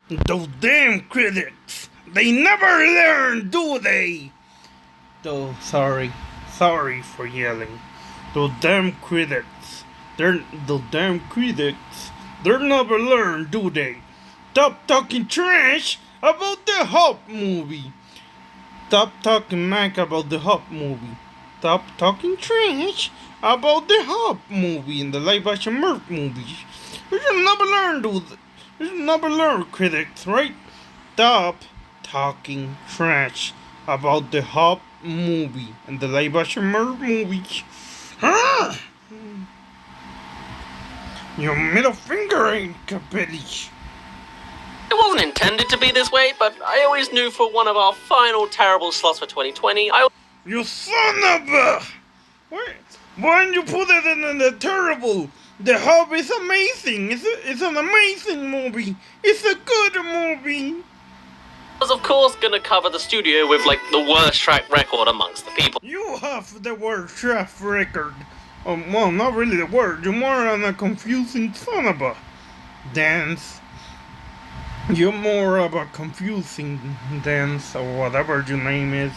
Those damn critics! They never learn, do they? Oh, sorry for yelling. Those damn critics. Those damn critics. They never learn, do they? Stop talking trash about the Hop movie. Stop talking Mac about the Hop movie. Stop talking trash about the Hop movie and the live action Murph movies. We should never learn, dude. We should never learn, critics, right? Stop talking trash about the Hop movie and the live action Murph movies. Ah! Your middle finger ain't Capelli. It wasn't intended to be this way, but I always knew for one of our final terrible slots for 2020, You son of a... Why didn't you put it in the terrible? The Hub is amazing. It's an amazing movie. It's a good movie. was of course gonna cover the studio with like the worst track record amongst the people. You have the worst track record. Well, not really the word. You're more on a confusing son of a dance. You're more of a confusing dance or whatever your name is.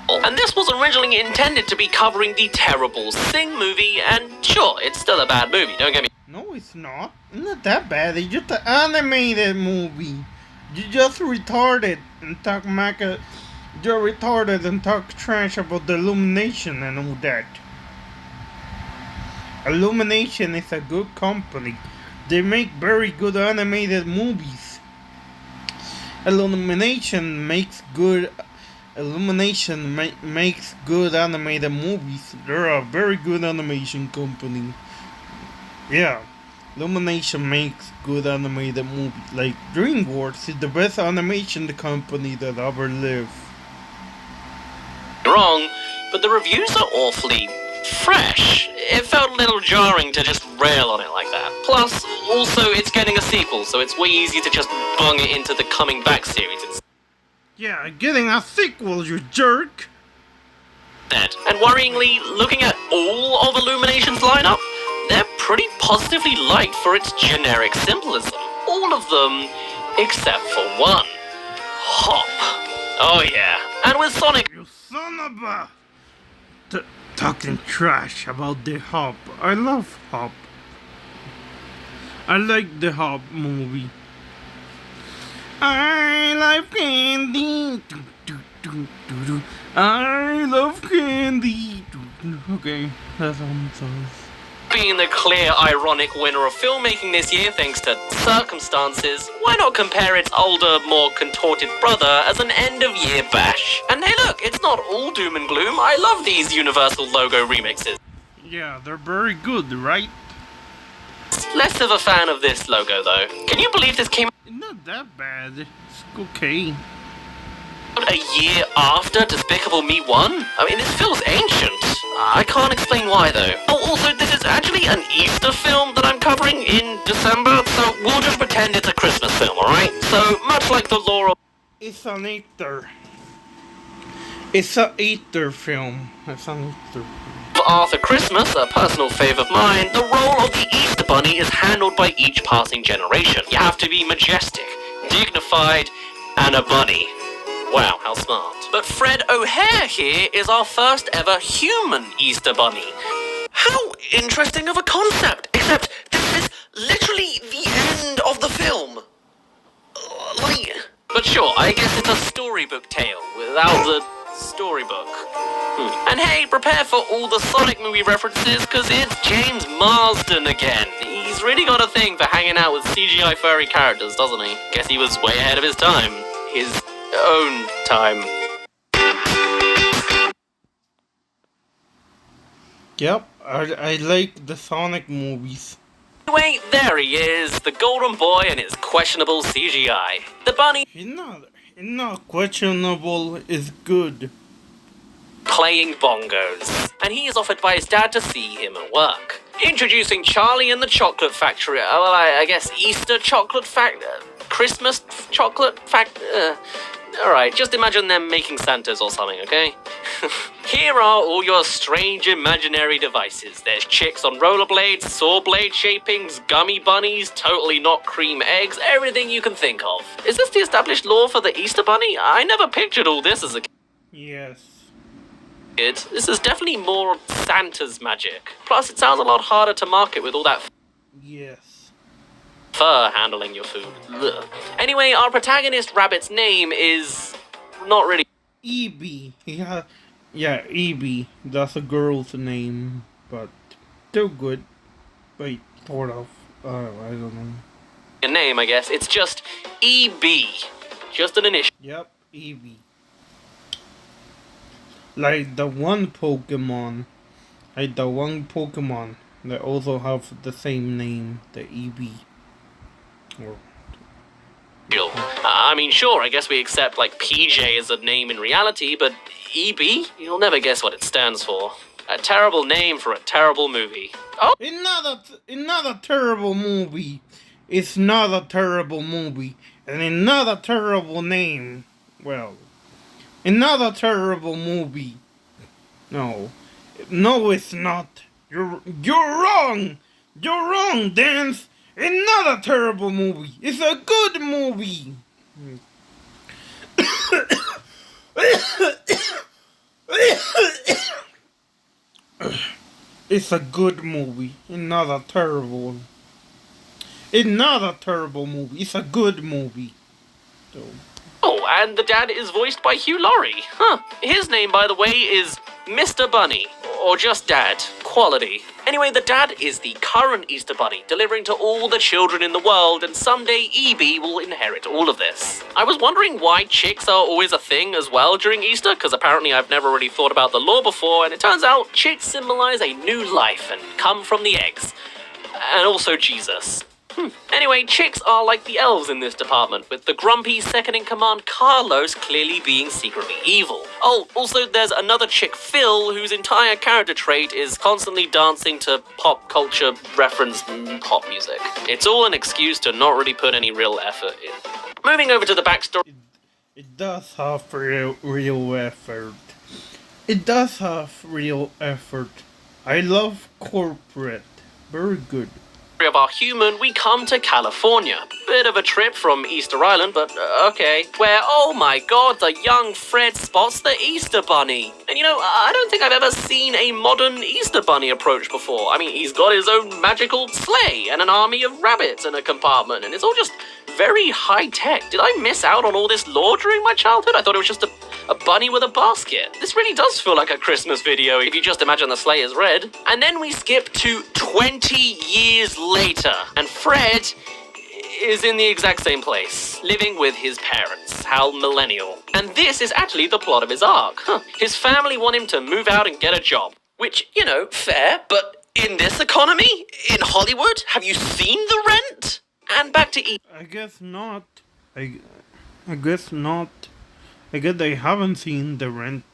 And this was originally intended to be covering the terrible Sing movie, and sure, it's still a bad movie, don't get me. No, it's not. It's not that bad. It's just an animated movie. You just retarded and talk maca. You're retarded and talk trash about the Illumination and all that. Illumination is a good company. They make very good animated movies. Illumination makes good animated movies. They're a very good animation company. Yeah, Illumination makes good animated movies. Like DreamWorks is the best animation company that ever lived. Wrong, but the reviews are awfully fresh. It felt a little jarring to just rail on it like that. Plus, also, it's getting a sequel, so it's way easier to just bung it into the Coming Back series instead. Yeah, getting a sequel, you jerk! And worryingly, looking at all of Illumination's lineup, they're pretty positively liked for its generic symbolism. All of them, except for one. Hop. Oh yeah. And with Sonic... You son of a... talking trash about the Hop. I love Hop. I like the Hop movie. I love candy. I love candy. Okay, that's all I'm saying. Being the clear ironic winner of filmmaking this year thanks to circumstances, why not compare its older, more contorted brother as an end-of-year bash? And hey look, it's not all doom and gloom. I love these Universal logo remixes. Yeah, they're very good, right? Less of a fan of this logo though. Can you believe this came It's not that bad. It's okay. out a year after Despicable Me 1? I mean, this feels ancient. I can't explain why though. Oh, also, this is actually an Easter film that I'm covering in December, so we'll just pretend it's a Christmas film, alright? So, much like the lore of... It's an Easter. It's an Easter film. It's an Easter film. Arthur Christmas, a personal favourite of mine, the role of the Easter Bunny is handled by each passing generation. You have to be majestic, dignified, and a bunny. Wow, how smart. But Fred O'Hare here is our first ever human Easter Bunny. How interesting of a concept, except this is literally the end of the film. But sure, I guess it's a storybook tale without the storybook. And hey, prepare for all the Sonic movie references, cause it's James Marsden again. He's really got a thing for hanging out with CGI furry characters, doesn't he? Guess he was way ahead of his time. His own time. Yep, I like the Sonic movies. Anyway, there he is, the golden boy and his questionable CGI. The bunny He's not questionable, it's good. playing bongos, and he is offered by his dad to see him at work. Introducing Charlie and the Chocolate Factory. Well, I guess Easter Chocolate Factory, Christmas Chocolate Factory. Alright, just imagine them making Santas or something, okay? Here are all your strange imaginary devices. There's chicks on rollerblades, saw blade shapings, gummy bunnies, totally not cream eggs, everything you can think of. Is this the established lore for the Easter Bunny? I never pictured all this as a Yes. kid. This is definitely more Santa's magic. Plus, it sounds a lot harder to market with all that Yes. fur handling your food. Ugh. Anyway, our protagonist rabbit's name is not really Evie. Yeah, Evie. That's a girl's name, but still good. Wait, sort of. I don't know. a name, I guess. It's just EB. Just an initial. Yep, Evie. Like the one Pokemon. That also have the same name, the Eevee. Or I mean, sure, I guess we accept, like, PJ as a name in reality, but EB? You'll never guess what it stands for. A terrible name for a terrible movie. Oh! another terrible movie. It's not a terrible movie. And another terrible name. Well, another terrible movie. No, it's not. You're wrong. You're wrong, Dance. Another terrible movie. It's a good movie. It's a good movie. Another terrible one. Another terrible movie. It's a good movie. So. Oh, and the dad is voiced by Hugh Laurie. Huh. His name, by the way, is Mr. Bunny. Or just Dad. Quality. Anyway, the dad is the current Easter Bunny, delivering to all the children in the world, and someday EB will inherit all of this. I was wondering why chicks are always a thing as well during Easter, because apparently I've never really thought about the lore before, and it turns out chicks symbolize a new life and come from the eggs. And also Jesus. Anyway, chicks are like the elves in this department, with the grumpy second-in-command Carlos clearly being secretly evil. Oh, also there's another chick, Phil, whose entire character trait is constantly dancing to pop culture reference pop music. It's all an excuse to not really put any real effort in. Moving over to the backstory. It does have real effort. It does have real effort. I love corporate. Very good. Of our human, we come to California. Bit of a trip from Easter Island, but okay. Where, oh my god, the young Fred spots the Easter Bunny. And you know, I don't think I've ever seen a modern Easter Bunny approach before. I mean, he's got his own magical sleigh and an army of rabbits in a compartment, and it's all just very high-tech. Did I miss out on all this lore during my childhood? I thought it was just a bunny with a basket. This really does feel like a Christmas video if you just imagine the sleigh is red. And then we skip to 20 years later, and Fred is in the exact same place, living with his parents. How millennial. And this is actually the plot of his arc. His family want him to move out and get a job. Which, you know, fair, but in this economy? In Hollywood? Have you seen The Rent? And back to I guess not. I guess not. I guess they haven't seen The Rent.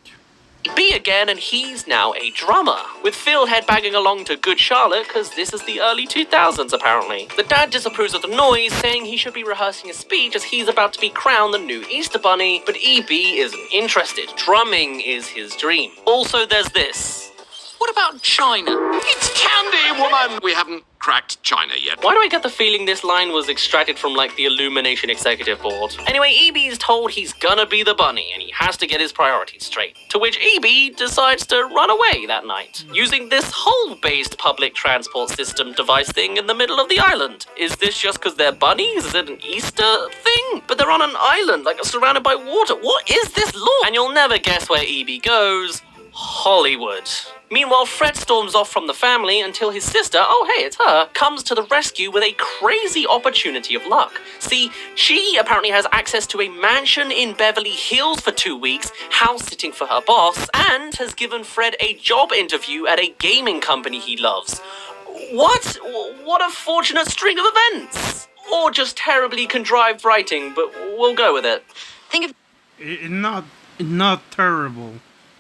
B again, and he's now a drummer, with Phil headbanging along to Good Charlotte, because this is the early 2000s apparently. The dad disapproves of the noise, saying he should be rehearsing a speech as he's about to be crowned the new Easter Bunny, but EB isn't interested. Drumming is his dream. Also, there's this. What about China? It's candy, woman! We haven't cracked China yet. Why do I get the feeling this line was extracted from, like, the Illumination Executive Board? Anyway, EB is told he's gonna be the bunny, and he has to get his priorities straight. To which EB decides to run away that night, using this hole-based public transport system device thing in the middle of the island. Is this just because they're bunnies? Is it an Easter thing? But they're on an island, like, surrounded by water. What is this law? And you'll never guess where EB goes. Hollywood. Meanwhile, Fred storms off from the family until his sister, oh hey, it's her, comes to the rescue with a crazy opportunity of luck. See, she apparently has access to a mansion in Beverly Hills for 2 weeks, house-sitting for her boss, and has given Fred a job interview at a gaming company he loves. What? What a fortunate string of events! Or just terribly contrived writing, but we'll go with it. Think of... It's not terrible.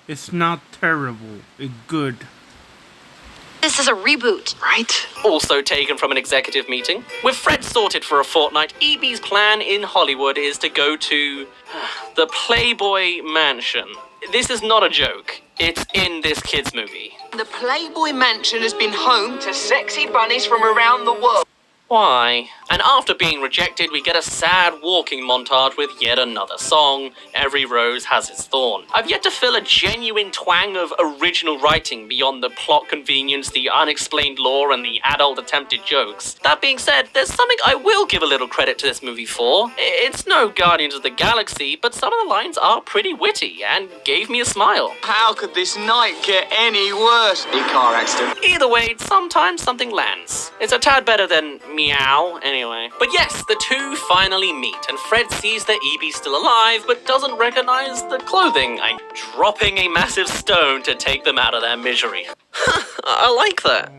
It's not terrible. It's good. This is a reboot. Right? Also taken from an executive meeting. With Fred sorted for a fortnight, EB's plan in Hollywood is to go to the Playboy Mansion. This is not a joke. It's in this kid's movie. The Playboy Mansion has been home to sexy bunnies from around the world. Why? And after being rejected, we get a sad walking montage with yet another song, Every Rose Has Its Thorn. I've yet to feel a genuine twang of original writing beyond the plot convenience, the unexplained lore, and the adult attempted jokes. That being said, there's something I will give a little credit to this movie for. It's no Guardians of the Galaxy, but some of the lines are pretty witty and gave me a smile. How could this night get any worse? A car accident. Either way, sometimes something lands. It's a tad better than meow, anyway. But yes, the two finally meet, and Fred sees that EB's still alive, but doesn't recognize the clothing. I'm dropping a massive stone to take them out of their misery. I like that.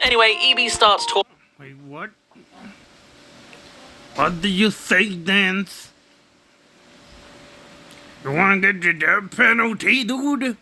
Anyway, EB starts talking. Wait, what? What did you say, Dance? You wanna get your death penalty, dude?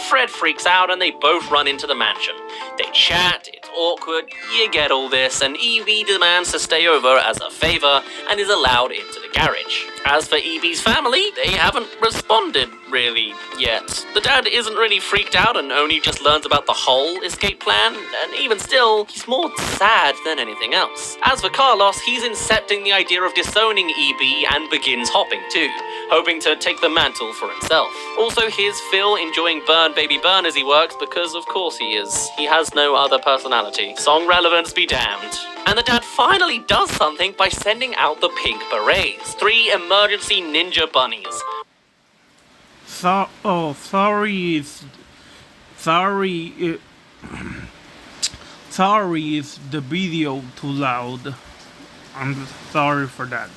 Fred freaks out and they both run into the mansion. They chat, it's awkward, you get all this, and EB demands to stay over as a favor and is allowed into the garage. As for EB's family, they haven't responded really yet. The dad isn't really freaked out and only just learns about the whole escape plan, and even still, he's more sad than anything else. As for Carlos, he's incepting the idea of disowning EB and begins hopping too, hoping to take the mantle for himself. Also, here's Phil enjoying Burn Baby Burn as he works because of course he is. He has no other personality. Song relevance be damned. And the dad finally does something by sending out the pink berets, 3 emergency ninja bunnies. Sorry is the video too loud. I'm sorry for that.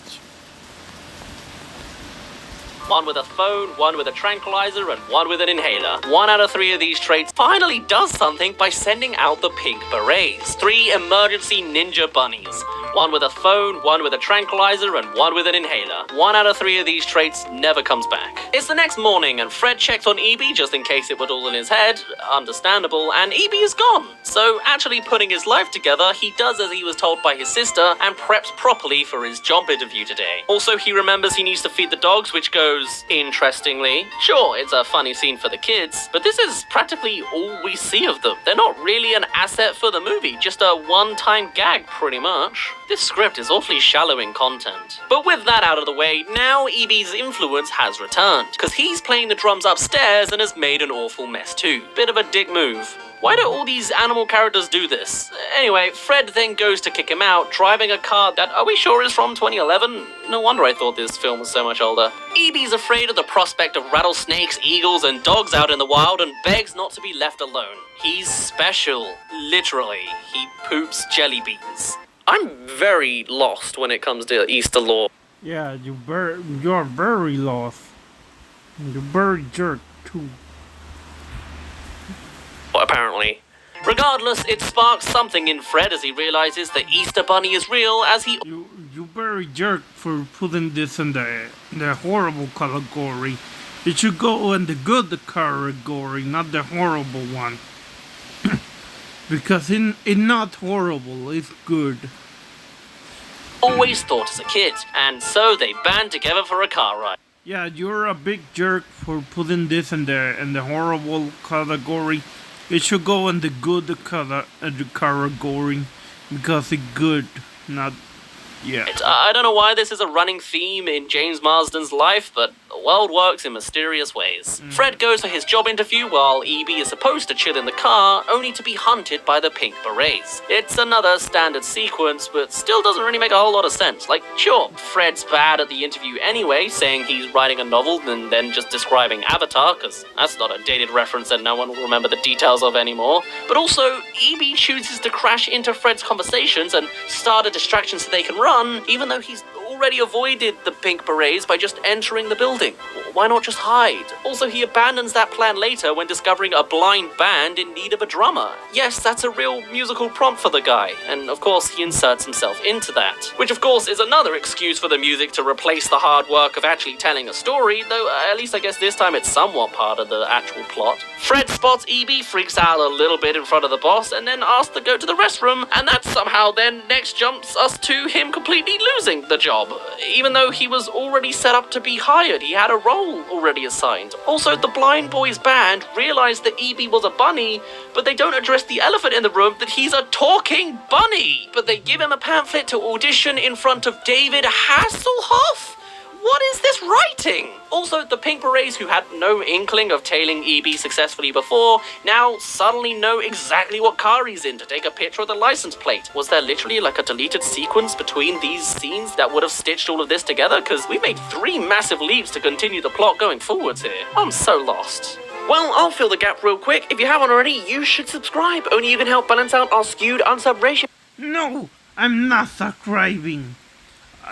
One with a phone, one with a tranquilizer, and one with an inhaler. 1 out of 3 of these traits finally does something by sending out the pink berets, 3 emergency ninja bunnies. 1 with a phone, 1 with a tranquilizer, and 1 with an inhaler. 1 out of 3 of these traits never comes back. It's the next morning, and Fred checks on EB just in case it was all in his head. Understandable, and EB is gone. So, actually putting his life together, he does as he was told by his sister, and preps properly for his job interview today. Also, he remembers he needs to feed the dogs, which goes interestingly. Sure, it's a funny scene for the kids, but this is practically all we see of them. They're not really an asset for the movie, just a one-time gag, pretty much. This script is awfully shallow in content. But with that out of the way, now EB's influence has returned, because he's playing the drums upstairs and has made an awful mess too. Bit of a dick move. Why do all these animal characters do this? Anyway, Fred then goes to kick him out, driving a car that are we sure is from 2011? No wonder I thought this film was so much older. EB's afraid of the prospect of rattlesnakes, eagles, and dogs out in the wild and begs not to be left alone. He's special. Literally. He poops jelly beans. I'm very lost when it comes to Easter lore. Yeah, you're very lost. You're very jerk too. Apparently. Regardless, it sparks something in Fred as he realizes the Easter Bunny is real as he... You very jerk for putting this in the horrible category. It should go in the good category, not the horrible one. Because it's not horrible, it's good. always thought as a kid, and so they band together for a car ride. Yeah, you're a big jerk for putting this in the horrible category. It should go in the good category because it's good, not... Yeah. I don't know why this is a running theme in James Marsden's life, but the world works in mysterious ways. Fred goes for his job interview while EB is supposed to chill in the car, only to be hunted by the pink berets. It's another standard sequence, but still doesn't really make a whole lot of sense. Like, sure, Fred's bad at the interview anyway, saying he's writing a novel and then just describing Avatar, because that's not a dated reference that no one will remember the details of anymore. But also, EB chooses to crash into Fred's conversations and start a distraction so they can run, even though he's already avoided the Pink Berets by just entering the building. Why not just hide? Also, he abandons that plan later when discovering a blind band in need of a drummer. Yes, that's a real musical prompt for the guy, and of course he inserts himself into that. Which of course is another excuse for the music to replace the hard work of actually telling a story, though at least I guess this time it's somewhat part of the actual plot. Fred spots EB, freaks out a little bit in front of the boss, and then asks to go to the restroom, and that somehow then next jumps us to him completely losing the job. Even though he was already set up to be hired, he had a role already assigned. Also, the Blind Boys band realized that EB was a bunny, but they don't address the elephant in the room that he's a talking bunny. But they give him a pamphlet to audition in front of David Hasselhoff? What is this writing? Also, the Pink Berets, who had no inkling of tailing EB successfully before, now suddenly know exactly what car he's in to take a picture of the license plate. Was there literally like a deleted sequence between these scenes that would have stitched all of this together? Because we made 3 massive leaps to continue the plot going forwards here. I'm so lost. Well, I'll fill the gap real quick. If you haven't already, you should subscribe. Only you can help balance out our skewed unsub ratio. No, I'm not subscribing.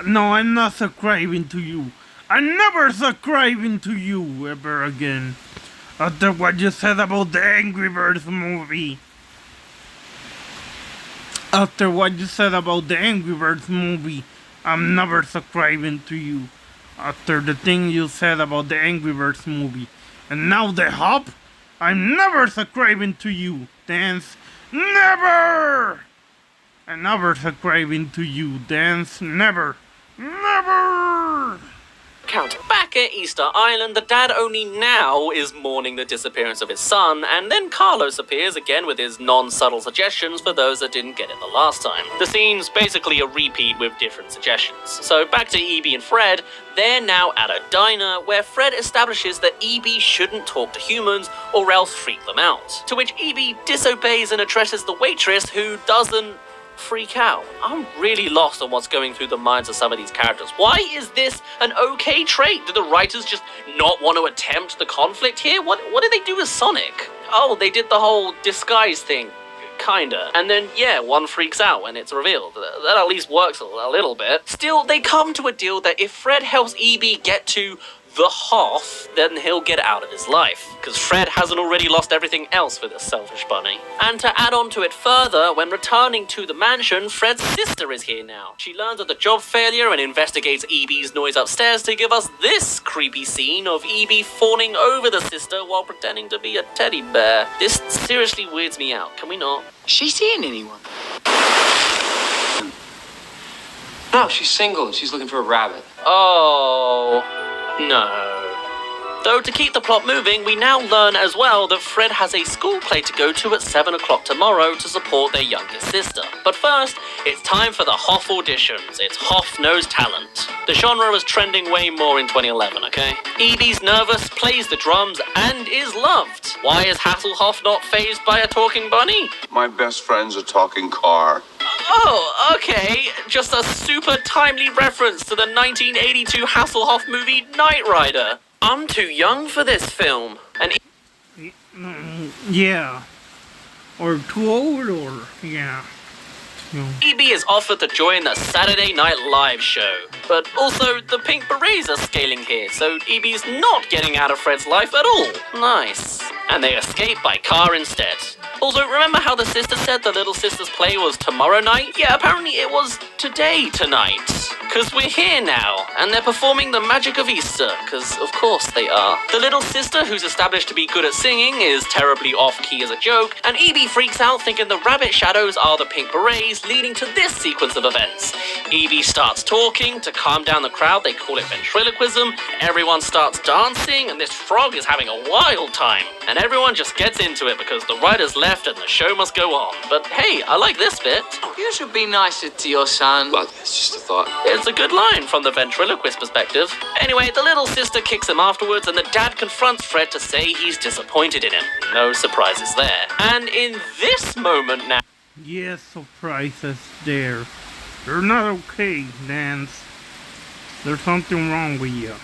No, I'm not subscribing to you. I'm never subscribing to you ever again. After what you said about the Angry Birds movie. After what you said about the Angry Birds movie, I'm never subscribing to you. After the thing you said about the Angry Birds movie. And now the Hop? I'm never subscribing to you. Dance. Never! I'm never subscribing to you. Dance. Never. Never! Count. Back at Easter Island, the dad only now is mourning the disappearance of his son, and then Carlos appears again with his non-subtle suggestions for those that didn't get it the last time. The scene's basically a repeat with different suggestions. So back to EB and Fred, they're now at a diner where Fred establishes that EB shouldn't talk to humans or else freak them out. To which EB disobeys and addresses the waitress, who doesn't freak out. I'm really lost on what's going through the minds of some of these characters. Why is this an okay trait? Do the writers just not want to attempt the conflict here? What did they do with Sonic? Oh, they did the whole disguise thing. Kinda. And then, yeah, one freaks out when it's revealed. That at least works a little bit. Still, they come to a deal that if Fred helps EB get to the Hoff, then he'll get out of his life. Because Fred hasn't already lost everything else for this selfish bunny. And to add on to it further, when returning to the mansion, Fred's sister is here now. She learns of the job failure and investigates EB's noise upstairs to give us this creepy scene of EB fawning over the sister while pretending to be a teddy bear. This seriously weirds me out. Can we not? Is she seeing anyone? No, she's single and she's looking for a rabbit. Oh, no. Though to keep the plot moving, we now learn as well that Fred has a school play to go to at 7 o'clock tomorrow to support their youngest sister. But first, it's time for the Hoff auditions. It's Hoff Knows Talent. The genre was trending way more in 2011, okay? EB's nervous, plays the drums, and is loved. Why is Hasselhoff not fazed by a talking bunny? My best friend's a talking car. Oh, okay. Just a super timely reference to the 1982 Hasselhoff movie Knight Rider. I'm too young for this film. And Yeah. Or too old, or yeah. EB is offered to join the Saturday Night Live show. But also, the Pink Berets are scaling here, so EB's not getting out of Fred's life at all. Nice. And they escape by car instead. Also, remember how the sister said the little sister's play was tomorrow night? Yeah, apparently it was today tonight. Because we're here now, and they're performing the magic of Easter, because of course they are. The little sister, who's established to be good at singing, is terribly off-key as a joke, and EB freaks out thinking the rabbit shadows are the Pink Berets, leading to this sequence of events. EB starts talking to calm down the crowd, they call it ventriloquism, everyone starts dancing, and this frog is having a wild time. And everyone just gets into it because the writers left and the show must go on. But hey, I like this bit. You should be nicer to your son. But it's just a thought. It's a good line from the ventriloquist perspective. Anyway, the little sister kicks him afterwards and the dad confronts Fred to say he's disappointed in him. No surprises there. And in this moment now... Yes, surprises there. You're not okay, Dance. There's something wrong with you.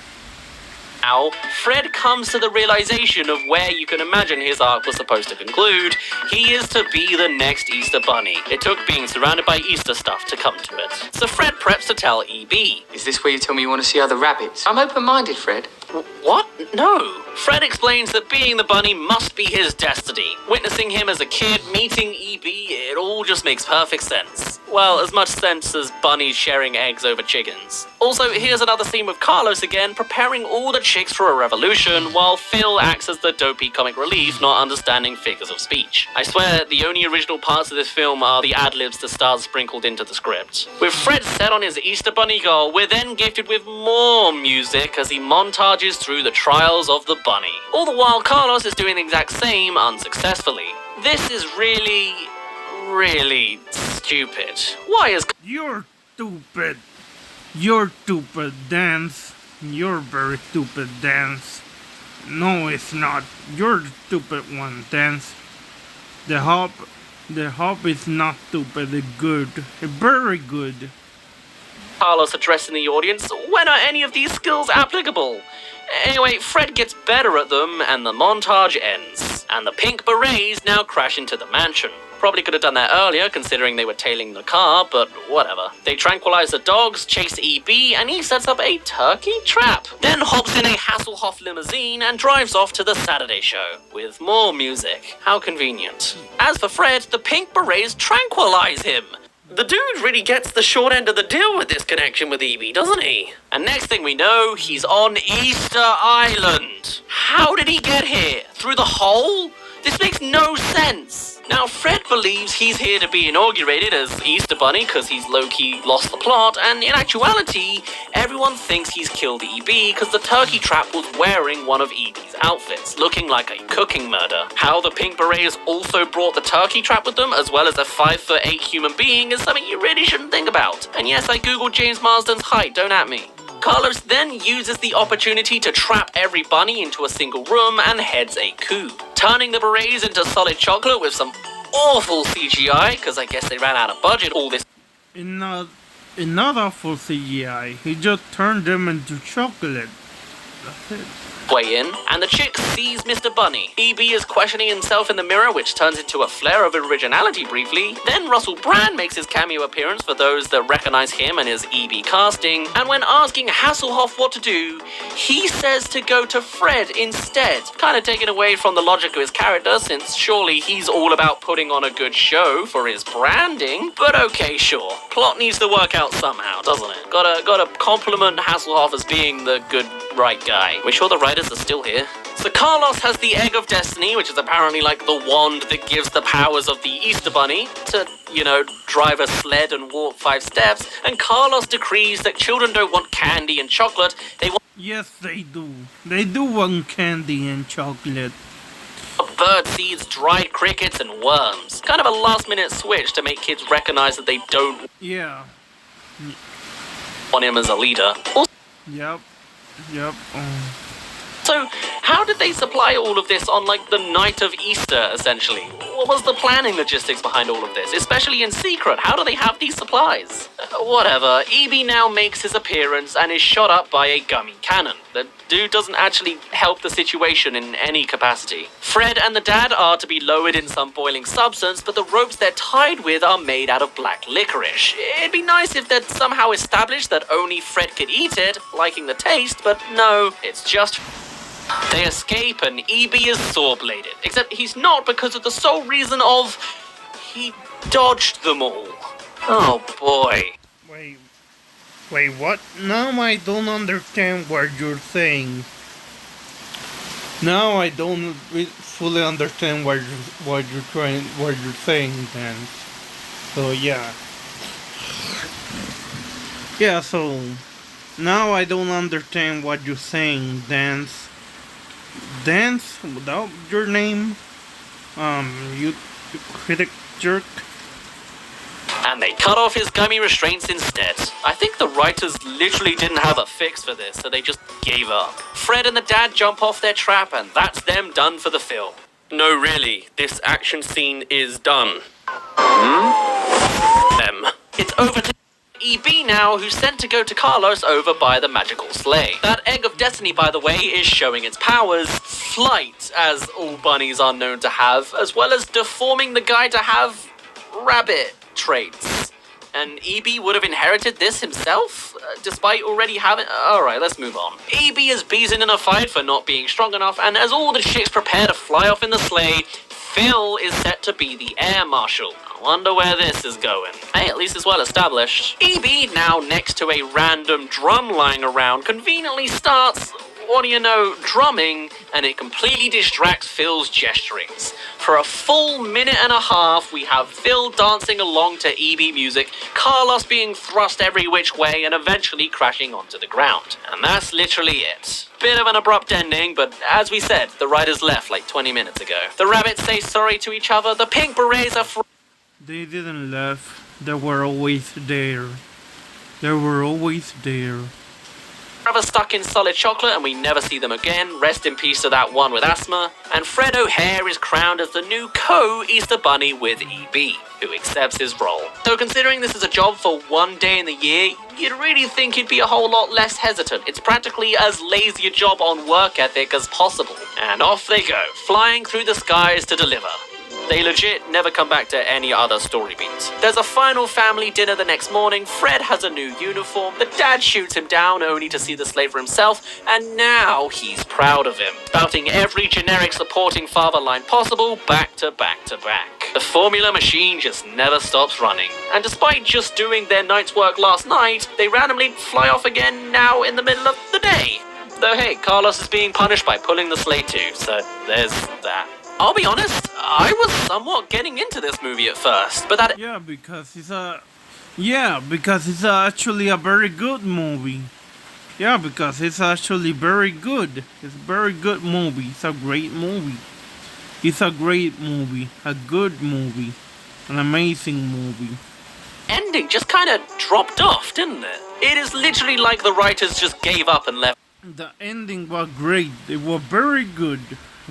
Now, Fred comes to the realization of where you can imagine his arc was supposed to conclude. He is to be the next Easter Bunny. It took being surrounded by Easter stuff to come to it. So Fred preps to tell E.B. Is this where you tell me you want to see other rabbits? I'm open-minded, Fred. What? No. Fred explains that being the bunny must be his destiny. Witnessing him as a kid, meeting E.B., it all just makes perfect sense. Well, as much sense as bunnies sharing eggs over chickens. Also, here's another scene with Carlos again, preparing all the chicks for a revolution, while Phil acts as the dopey comic relief, not understanding figures of speech. I swear, the only original parts of this film are the ad-libs the stars sprinkled into the script. With Fred set on his Easter Bunny goal, we're then gifted with more music as he montages through the trials of the bunny. All the while, Carlos is doing the exact same unsuccessfly. This is really stupid. Why is... You're stupid. You're stupid, Dance. You're very stupid, Dance. No, it's not. You're the stupid one, Dance. The hop is not stupid. It's good. It's very good. Carlos addressing the audience, when are any of these skills applicable? Anyway, Fred gets better at them, and the montage ends. And the pink berets now crash into the mansion. Probably could have done that earlier, considering they were tailing the car, but whatever. They tranquilize the dogs, chase E.B., and he sets up a turkey trap. Then hops in a Hasselhoff limousine and drives off to the Saturday show, with more music. How convenient. As for Fred, the pink berets tranquilize him. The dude really gets the short end of the deal with this connection with E.B., doesn't he? And next thing we know, he's on Easter Island. How did he get here? Through the hole? This makes no sense. Now, Fred believes he's here to be inaugurated as Easter Bunny because he's low-key lost the plot, and in actuality, everyone thinks he's killed E.B. because the turkey trap was wearing one of E.B.'s outfits, looking like a cooking murder. How the Pink Berets also brought the turkey trap with them, as well as a 5'8" human being, is something you really shouldn't think about. And yes, I googled James Marsden's height, don't at me. Carlos then uses the opportunity to trap every bunny into a single room and heads a coup, turning the berets into solid chocolate with some awful CGI, because I guess they ran out of budget all this. Not awful CGI. He just turned them into chocolate. That's it. Way in, and the chick sees Mr. Bunny. E.B. is questioning himself in the mirror, which turns into a flare of originality briefly. Then Russell Brand makes his cameo appearance for those that recognize him and his E.B. casting, and when asking Hasselhoff what to do, he says to go to Fred instead. Kind of taken away from the logic of his character, since surely he's all about putting on a good show for his branding. But okay, sure. Plot needs to work out somehow, doesn't it? Gotta compliment Hasselhoff as being the good right guy. We're sure the writers are still here. So Carlos has the Egg of Destiny, which is apparently like the wand that gives the powers of the Easter Bunny to, drive a sled and walk 5 steps. And Carlos decrees that children don't want candy and chocolate, they want... Yes, they do. They do want candy and chocolate. Bird seeds, dried crickets, and worms. Kind of a last-minute switch to make kids recognize that they don't want him as a leader. Yep. So, how did they supply all of this on, the night of Easter, essentially? What was the planning logistics behind all of this, especially in secret? How do they have these supplies? Whatever, E.B. now makes his appearance and is shot up by a gummy cannon. The dude doesn't actually help the situation in any capacity. Fred and the dad are to be lowered in some boiling substance, but the ropes they're tied with are made out of black licorice. It'd be nice if they'd somehow established that only Fred could eat it, liking the taste, but no, it's just... They escape and E.B. is saw-bladed, except he's not because of the sole reason of... he dodged them all. Oh boy. Wait, what? Now I don't understand what you're saying. Now I don't fully understand what you're saying then. So yeah. Yeah, so now I don't understand what you're saying, Dance without your name. You critic jerk. And they cut off his gummy restraints instead. I think the writers literally didn't have a fix for this, so they just gave up. Fred and the dad jump off their trap, and that's them done for the film. No, really, this action scene is done. It's over to... EB now, who's sent to go to Carlos over by the magical sleigh. That egg of destiny, by the way, is showing its powers. Flight, as all bunnies are known to have, as well as deforming the guy to have rabbit traits. And EB would have inherited this himself, despite already having... Alright, let's move on. EB is beaten in a fight for not being strong enough, and as all the chicks prepare to fly off in the sleigh, Phil is set to be the air marshal. I wonder where this is going. Hey, at least it's well established. EB, now next to a random drum lying around, conveniently starts... what do you know, drumming, and it completely distracts Phil's gesturings. For a full minute and a half, we have Phil dancing along to EB music, Carlos being thrust every which way, and eventually crashing onto the ground. And that's literally it. Bit of an abrupt ending, but as we said, the writers left like 20 minutes ago. The rabbits say sorry to each other, the pink berets are They didn't laugh. They were always there. They were always there. forever stuck in solid chocolate and we never see them again. Rest in peace to that one with asthma. And Fred O'Hare is crowned as the new co-Easter Bunny with EB, who accepts his role. So considering this is a job for one day in the year, you'd really think he'd be a whole lot less hesitant. It's practically as lazy a job on work ethic as possible. And off they go, flying through the skies to deliver. They legit never come back to any other story beat. There's a final family dinner the next morning. Fred has a new uniform. The dad shoots him down only to see the slave for himself. And now he's proud of him, spouting every generic supporting father line possible back to back to back. The formula machine just never stops running. And despite just doing their night's work last night, they randomly fly off again now in the middle of the day. Though hey, Carlos is being punished by pulling the sleigh too, so there's that. I'll be honest, I was somewhat getting into this movie at first, but that... because it's actually a very good movie. Yeah, because it's actually very good. It's a very good movie. It's a great movie. It's a great movie. A good movie. An amazing movie. ending just kind of dropped off, didn't it? It is literally like the writers just gave up and left. The ending was great. It was very good.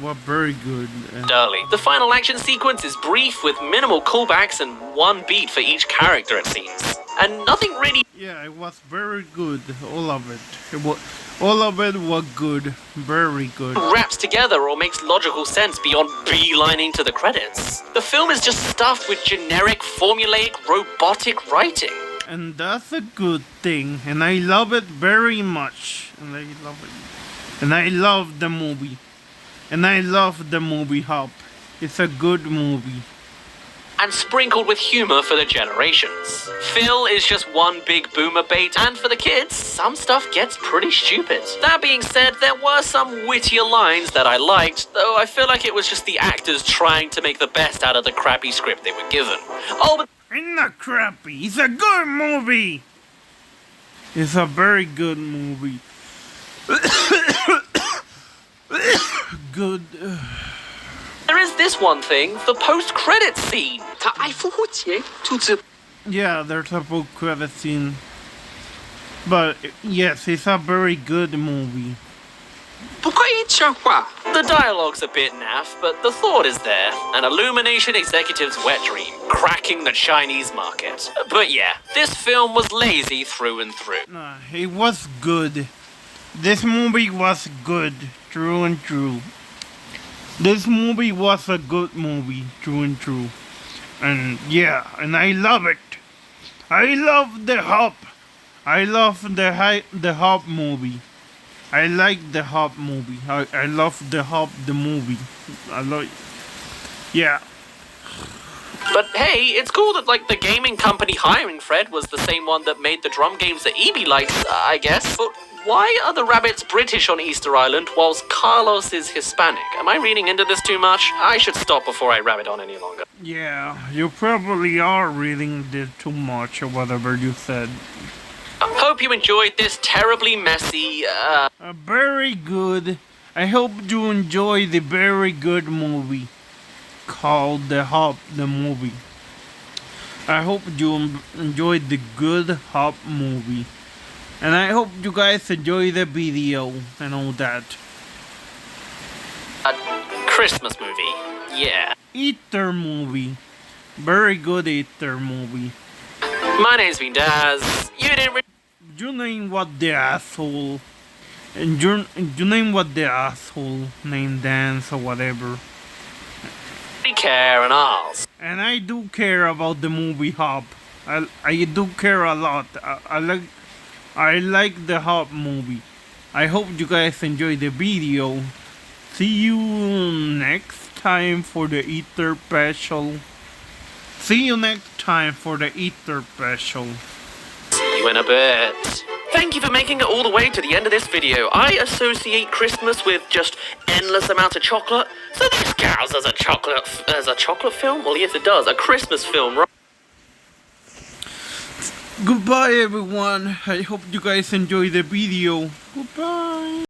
Early. The final action sequence is brief with minimal callbacks and one beat for each character, it seems. And nothing really... Yeah, it was very good. All of it. All of it was good. Very good. wraps together or makes logical sense beyond beelining to the credits. The film is just stuffed with generic, formulaic, robotic writing. And that's a good thing. And I love it very much. And I love the movie. And I love the movie Hop. It's a good movie. And sprinkled with humor for the generations. Phil is just one big boomer bait, and for the kids, some stuff gets pretty stupid. That being said, there were some wittier lines that I liked, though I feel like it was just the actors trying to make the best out of the crappy script they were given. Oh, but It's not crappy. It's a good movie. It's a very good movie. Good. there is this one thing, the post-credits scene. Yeah, there's a post-credit scene. But yes, it's a very good movie. The dialogue's a bit naff, but the thought is there. An Illumination executive's wet dream, cracking the Chinese market. But yeah, this film was lazy through and through. Nah, it was good. This movie was good, true and true. This movie was a good movie, true and true. And yeah, and I love it. I love the Hop. I love the Hop movie. I like the Hop movie. I love the Hop the movie. Yeah. But hey, it's cool that like the gaming company hiring Fred was the same one that made the drum games that EB likes, I guess. But why are the rabbits British on Easter Island whilst Carlos is Hispanic? Am I reading into this too much? I should stop before I rabbit on any longer. Yeah, you probably are reading this too much or whatever you said. Hope you enjoyed this terribly messy, Very good. I hope you enjoy the very good movie called The Hop the Movie. I hope you enjoyed the good Hop movie. And I hope you guys enjoy the video and all that. a Christmas movie. Yeah. Easter movie. Very good Easter movie. My name's been Daz. You didn't You name what the asshole. And you name what the asshole named Dance or whatever. really care and ask. And I do care about the movie Hop. I do care a lot. I like the Hop movie. I hope you guys enjoy the video. See you next time for the Easter special. See you next time for the Easter special. See you in a bit. Thank you for making it all the way to the end of this video. I associate Christmas with just endless amounts of chocolate. So this counts as a chocolate film? Well, yes, it does. A Christmas film, right? Goodbye everyone. I hope you guys enjoy the video. Goodbye.